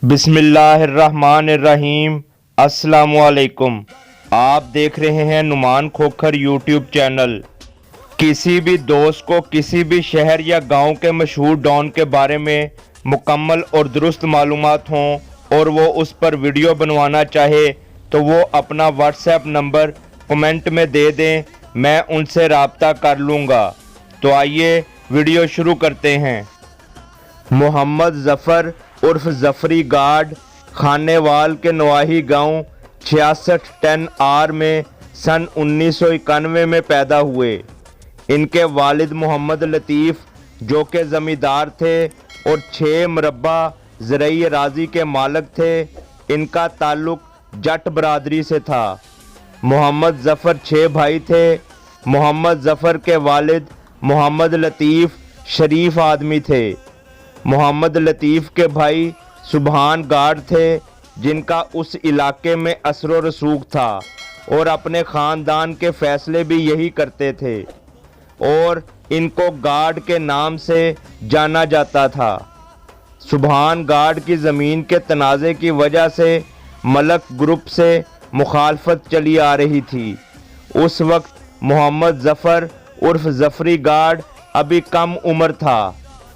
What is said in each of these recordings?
بسم اللہ الرحمن الرحیم۔ السلام علیکم۔ آپ دیکھ رہے ہیں نعمان کھوکھر یوٹیوب چینل۔ کسی بھی دوست کو کسی بھی شہر یا گاؤں کے مشہور ڈان کے بارے میں مکمل اور درست معلومات ہوں اور وہ اس پر ویڈیو بنوانا چاہے تو وہ اپنا واٹس ایپ نمبر کمنٹ میں دے دیں، میں ان سے رابطہ کر لوں گا۔ تو آئیے ویڈیو شروع کرتے ہیں۔ محمد ظفر عرف ظفری گارڈ خانیوال کے نواحی گاؤں 6610 آر میں سن 1991 میں پیدا ہوئے۔ ان کے والد محمد لطیف جو کہ زمیندار تھے اور 6 مربع زرعی اراضی کے مالک تھے۔ ان کا تعلق جٹ برادری سے تھا۔ محمد ظفر 6 بھائی تھے۔ محمد ظفر کے والد محمد لطیف شریف آدمی تھے۔ محمد لطیف کے بھائی سبحان گارڈ تھے جن کا اس علاقے میں اثر و رسوخ تھا اور اپنے خاندان کے فیصلے بھی یہی کرتے تھے اور ان کو گارڈ کے نام سے جانا جاتا تھا۔ سبحان گارڈ کی زمین کے تنازع کی وجہ سے ملک گروپ سے مخالفت چلی آ رہی تھی۔ اس وقت محمد ظفر عرف ظفری گارڈ ابھی کم عمر تھا۔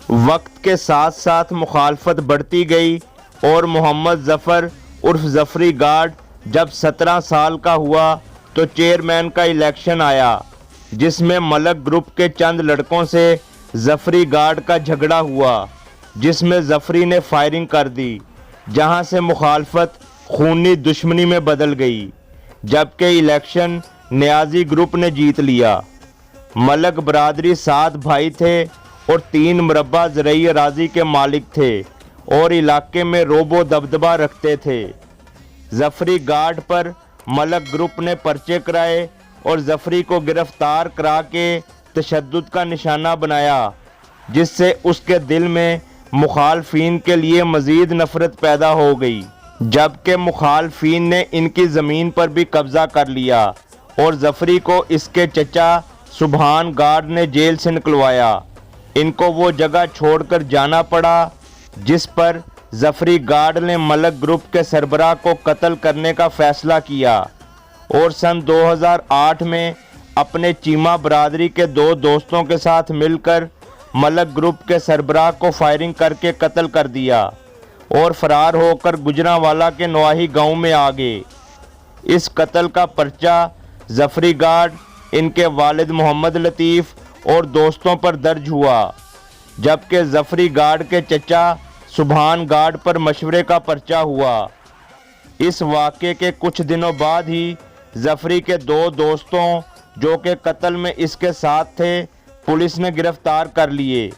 وقت کے ساتھ ساتھ مخالفت بڑھتی گئی اور محمد ظفر عرف ظفری گارڈ جب 17 سال کا ہوا تو چیئرمین کا الیکشن آیا جس میں ملک گروپ کے چند لڑکوں سے ظفری گارڈ کا جھگڑا ہوا جس میں ظفری نے فائرنگ کر دی، جہاں سے مخالفت خونی دشمنی میں بدل گئی، جبکہ الیکشن نیازی گروپ نے جیت لیا۔ ملک برادری 7 بھائی تھے اور 3 مربع زرعی اراضی کے مالک تھے اور علاقے میں روب و دبدبہ رکھتے تھے۔ ظفری گارڈ پر ملک گروپ نے پرچے کرائے اور ظفری کو گرفتار کرا کے تشدد کا نشانہ بنایا، جس سے اس کے دل میں مخالفین کے لیے مزید نفرت پیدا ہو گئی، جبکہ مخالفین نے ان کی زمین پر بھی قبضہ کر لیا اور ظفری کو اس کے چچا سبحان گارڈ نے جیل سے نکلوایا۔ ان کو وہ جگہ چھوڑ کر جانا پڑا جس پر ظفری گارڈ نے ملک گروپ کے سربراہ کو قتل کرنے کا فیصلہ کیا اور سن 2008 میں اپنے چیمہ برادری کے 2 دوستوں کے ساتھ مل کر ملک گروپ کے سربراہ کو فائرنگ کر کے قتل کر دیا اور فرار ہو کر گجرانوالا کے نواحی گاؤں میں آ گئے۔ اس قتل کا پرچہ ظفری گارڈ، ان کے والد محمد لطیف اور دوستوں پر درج ہوا، جبکہ ظفری گارڈ کے چچا سبحان گارڈ پر مشورے کا پرچہ ہوا۔ اس واقعے کے کچھ دنوں بعد ہی ظفری کے 2 دوستوں جو کہ قتل میں اس کے ساتھ تھے پولیس نے گرفتار کر لیے،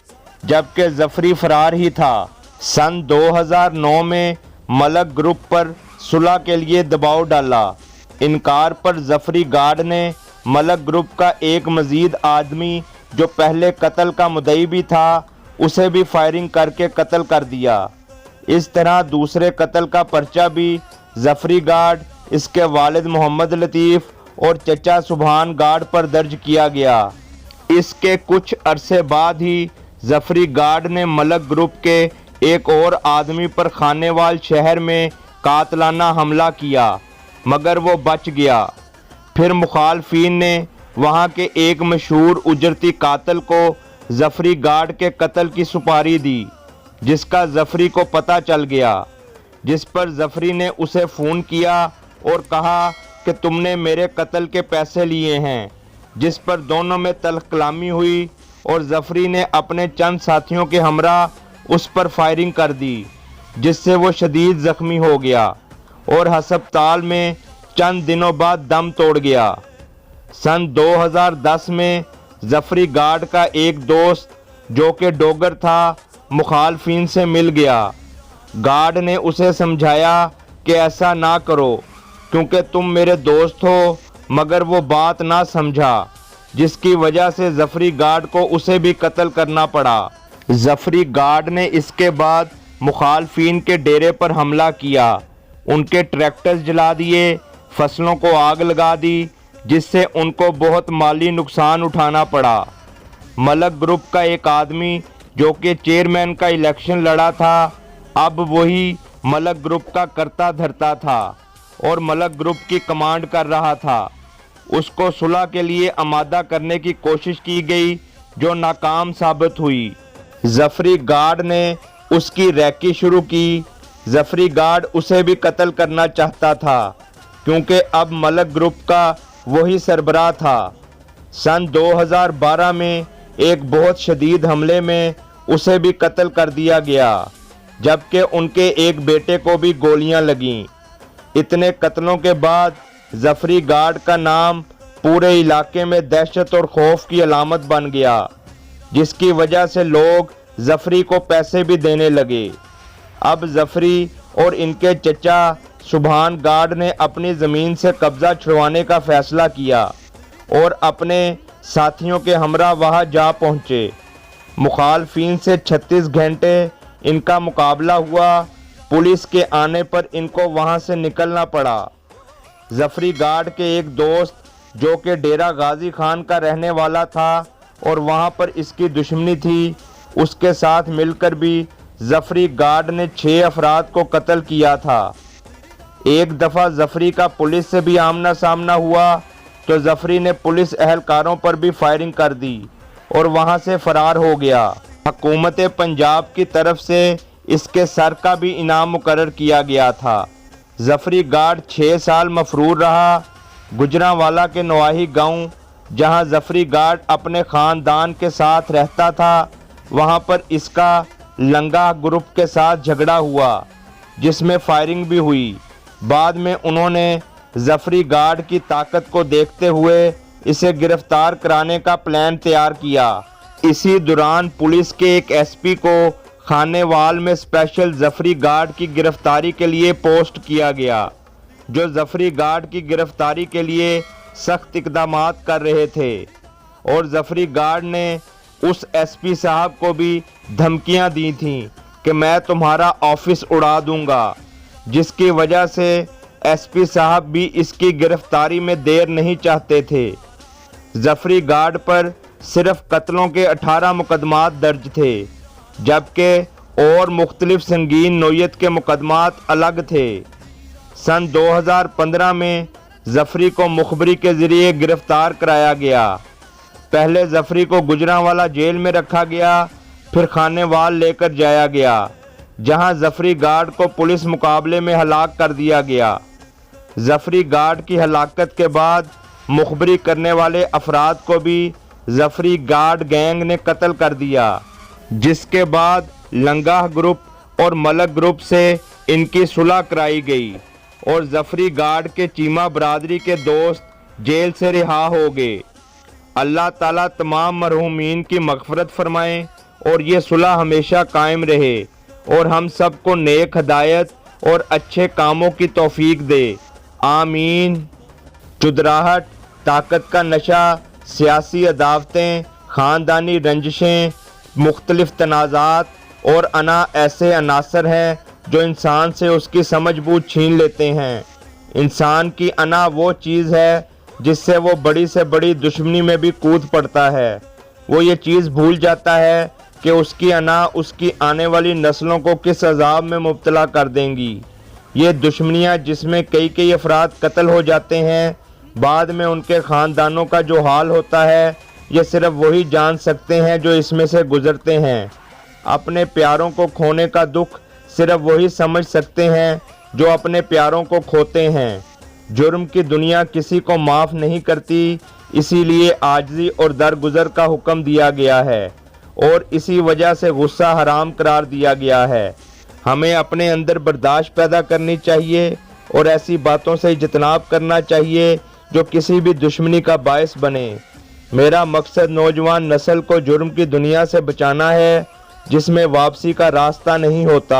جبکہ ظفری فرار ہی تھا۔ سن 2009 میں ملک گروپ پر صلح کے لیے دباؤ ڈالا۔ انکار پر ظفری گارڈ نے ملک گروپ کا ایک مزید آدمی جو پہلے قتل کا مدعی بھی تھا اسے بھی فائرنگ کر کے قتل کر دیا۔ اس طرح دوسرے قتل کا پرچہ بھی ظفری گارڈ، اس کے والد محمد لطیف اور چچا سبحان گارڈ پر درج کیا گیا۔ اس کے کچھ عرصے بعد ہی ظفری گارڈ نے ملک گروپ کے ایک اور آدمی پر خانیوال شہر میں قاتلانہ حملہ کیا مگر وہ بچ گیا۔ پھر مخالفین نے وہاں کے ایک مشہور اجرتی قاتل کو ظفری گارڈ کے قتل کی سپاری دی جس کا ظفری کو پتہ چل گیا، جس پر ظفری نے اسے فون کیا اور کہا کہ تم نے میرے قتل کے پیسے لیے ہیں، جس پر دونوں میں تلخ کلامی ہوئی اور ظفری نے اپنے چند ساتھیوں کے ہمراہ اس پر فائرنگ کر دی جس سے وہ شدید زخمی ہو گیا اور ہسپتال میں چند دنوں بعد دم توڑ گیا۔ سن 2010 میں ظفری گارڈ کا ایک دوست جو کہ ڈوگر تھا مخالفین سے مل گیا۔ گارڈ نے اسے سمجھایا کہ ایسا نہ کرو کیونکہ تم میرے دوست ہو، مگر وہ بات نہ سمجھا جس کی وجہ سے ظفری گارڈ کو اسے بھی قتل کرنا پڑا۔ ظفری گارڈ نے اس کے بعد مخالفین کے ڈیرے پر حملہ کیا، ان کے ٹریکٹرز جلا دیے، فصلوں کو آگ لگا دی جس سے ان کو بہت مالی نقصان اٹھانا پڑا۔ ملک گروپ کا ایک آدمی جو کہ چیئرمین کا الیکشن لڑا تھا اب وہی ملک گروپ کا کرتا دھرتا تھا اور ملک گروپ کی کمانڈ کر رہا تھا۔ اس کو صلح کے لیے آمادہ کرنے کی کوشش کی گئی جو ناکام ثابت ہوئی۔ ظفری گارڈ نے اس کی ریکی شروع کی۔ ظفری گارڈ اسے بھی قتل کرنا چاہتا تھا کیونکہ اب ملک گروپ کا وہی سربراہ تھا۔ سن 2012 میں ایک بہت شدید حملے میں اسے بھی قتل کر دیا گیا جبکہ ان کے ایک بیٹے کو بھی گولیاں لگیں۔ اتنے قتلوں کے بعد ظفری گارڈ کا نام پورے علاقے میں دہشت اور خوف کی علامت بن گیا، جس کی وجہ سے لوگ ظفری کو پیسے بھی دینے لگے۔ اب ظفری اور ان کے چچا سبحان گارڈ نے اپنی زمین سے قبضہ چھڑوانے کا فیصلہ کیا اور اپنے ساتھیوں کے ہمراہ وہاں جا پہنچے۔ مخالفین سے 36 گھنٹے ان کا مقابلہ ہوا۔ پولیس کے آنے پر ان کو وہاں سے نکلنا پڑا۔ ظفری گارڈ کے ایک دوست جو کہ ڈیرہ غازی خان کا رہنے والا تھا اور وہاں پر اس کی دشمنی تھی، اس کے ساتھ مل کر بھی ظفری گارڈ نے 6 افراد کو قتل کیا تھا۔ ایک دفعہ ظفری کا پولیس سے بھی آمنا سامنا ہوا تو ظفری نے پولیس اہلکاروں پر بھی فائرنگ کر دی اور وہاں سے فرار ہو گیا۔ حکومت پنجاب کی طرف سے اس کے سر کا بھی انعام مقرر کیا گیا تھا۔ ظفری گارڈ 6 سال مفرور رہا۔ گجرانوالا کے نواحی گاؤں جہاں ظفری گارڈ اپنے خاندان کے ساتھ رہتا تھا، وہاں پر اس کا لنگا گروپ کے ساتھ جھگڑا ہوا جس میں فائرنگ بھی ہوئی۔ بعد میں انہوں نے ظفری گارڈ کی طاقت کو دیکھتے ہوئے اسے گرفتار کرانے کا پلان تیار کیا۔ اسی دوران پولیس کے ایک ایس پی کو خانیوال میں اسپیشل ظفری گارڈ کی گرفتاری کے لیے پوسٹ کیا گیا، جو ظفری گارڈ کی گرفتاری کے لیے سخت اقدامات کر رہے تھے، اور ظفری گارڈ نے اس ایس پی صاحب کو بھی دھمکیاں دی تھیں کہ میں تمہارا آفس اڑا دوں گا، جس کی وجہ سے ایس پی صاحب بھی اس کی گرفتاری میں دیر نہیں چاہتے تھے۔ ظفری گارڈ پر صرف قتلوں کے 18 مقدمات درج تھے، جبکہ اور مختلف سنگین نوعیت کے مقدمات الگ تھے۔ سن 2015 میں ظفری کو مخبری کے ذریعے گرفتار کرایا گیا۔ پہلے ظفری کو گجرانوالا جیل میں رکھا گیا، پھر خانیوال لے کر جایا گیا، جہاں ظفری گارڈ کو پولیس مقابلے میں ہلاک کر دیا گیا۔ ظفری گارڈ کی ہلاکت کے بعد مخبری کرنے والے افراد کو بھی ظفری گارڈ گینگ نے قتل کر دیا، جس کے بعد لنگاہ گروپ اور ملک گروپ سے ان کی صلح کرائی گئی اور ظفری گارڈ کے چیمہ برادری کے دوست جیل سے رہا ہو گئے۔ اللہ تعالیٰ تمام مرحومین کی مغفرت فرمائے اور یہ صلح ہمیشہ قائم رہے اور ہم سب کو نیک ہدایت اور اچھے کاموں کی توفیق دے، آمین۔ چدراہٹ، طاقت کا نشہ، سیاسی عداوتیں، خاندانی رنجشیں، مختلف تنازعات اور انا ایسے عناصر ہیں جو انسان سے اس کی سمجھ بوجھ چھین لیتے ہیں۔ انسان کی انا وہ چیز ہے جس سے وہ بڑی سے بڑی دشمنی میں بھی کود پڑتا ہے۔ وہ یہ چیز بھول جاتا ہے کہ اس کی انا اس کی آنے والی نسلوں کو کس عذاب میں مبتلا کر دیں گی۔ یہ دشمنیاں جس میں کئی افراد قتل ہو جاتے ہیں، بعد میں ان کے خاندانوں کا جو حال ہوتا ہے، یہ صرف وہی جان سکتے ہیں جو اس میں سے گزرتے ہیں۔ اپنے پیاروں کو کھونے کا دکھ صرف وہی سمجھ سکتے ہیں جو اپنے پیاروں کو کھوتے ہیں۔ جرم کی دنیا کسی کو معاف نہیں کرتی، اسی لیے عاجزی اور درگزر کا حکم دیا گیا ہے اور اسی وجہ سے غصہ حرام قرار دیا گیا ہے۔ ہمیں اپنے اندر برداشت پیدا کرنی چاہیے اور ایسی باتوں سے اجتناب کرنا چاہیے جو کسی بھی دشمنی کا باعث بنے۔ میرا مقصد نوجوان نسل کو جرم کی دنیا سے بچانا ہے جس میں واپسی کا راستہ نہیں ہوتا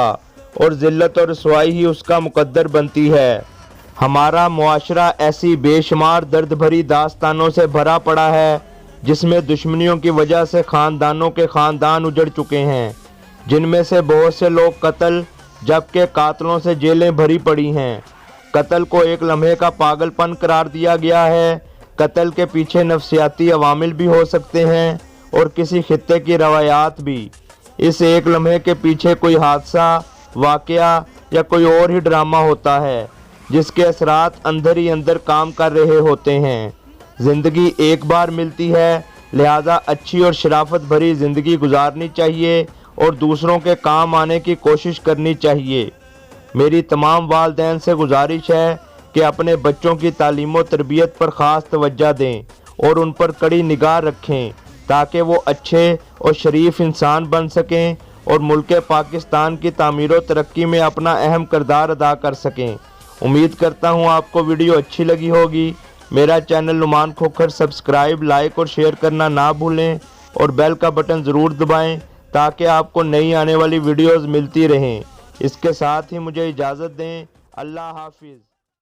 اور ذلت اور رسوائی ہی اس کا مقدر بنتی ہے۔ ہمارا معاشرہ ایسی بے شمار درد بھری داستانوں سے بھرا پڑا ہے جس میں دشمنیوں کی وجہ سے خاندانوں کے خاندان اجڑ چکے ہیں، جن میں سے بہت سے لوگ قتل جبکہ قاتلوں سے جیلیں بھری پڑی ہیں۔ قتل کو ایک لمحے کا پاگل پن قرار دیا گیا ہے۔ قتل کے پیچھے نفسیاتی عوامل بھی ہو سکتے ہیں اور کسی خطے کی روایات بھی۔ اس ایک لمحے کے پیچھے کوئی حادثہ، واقعہ یا کوئی اور ہی ڈرامہ ہوتا ہے جس کے اثرات اندر ہی اندر کام کر رہے ہوتے ہیں۔ زندگی ایک بار ملتی ہے، لہذا اچھی اور شرافت بھری زندگی گزارنی چاہیے اور دوسروں کے کام آنے کی کوشش کرنی چاہیے۔ میری تمام والدین سے گزارش ہے کہ اپنے بچوں کی تعلیم و تربیت پر خاص توجہ دیں اور ان پر کڑی نگاہ رکھیں تاکہ وہ اچھے اور شریف انسان بن سکیں اور ملک پاکستان کی تعمیر و ترقی میں اپنا اہم کردار ادا کر سکیں۔ امید کرتا ہوں آپ کو ویڈیو اچھی لگی ہوگی۔ میرا channel Noman Khokhar subscribe, like اور شیئر کرنا نہ بھولیں اور بیل کا بٹن ضرور دبائیں تاکہ آپ کو نئی آنے والی ویڈیوز ملتی رہیں۔ اس کے ساتھ ہی مجھے اجازت دیں۔ اللہ حافظ۔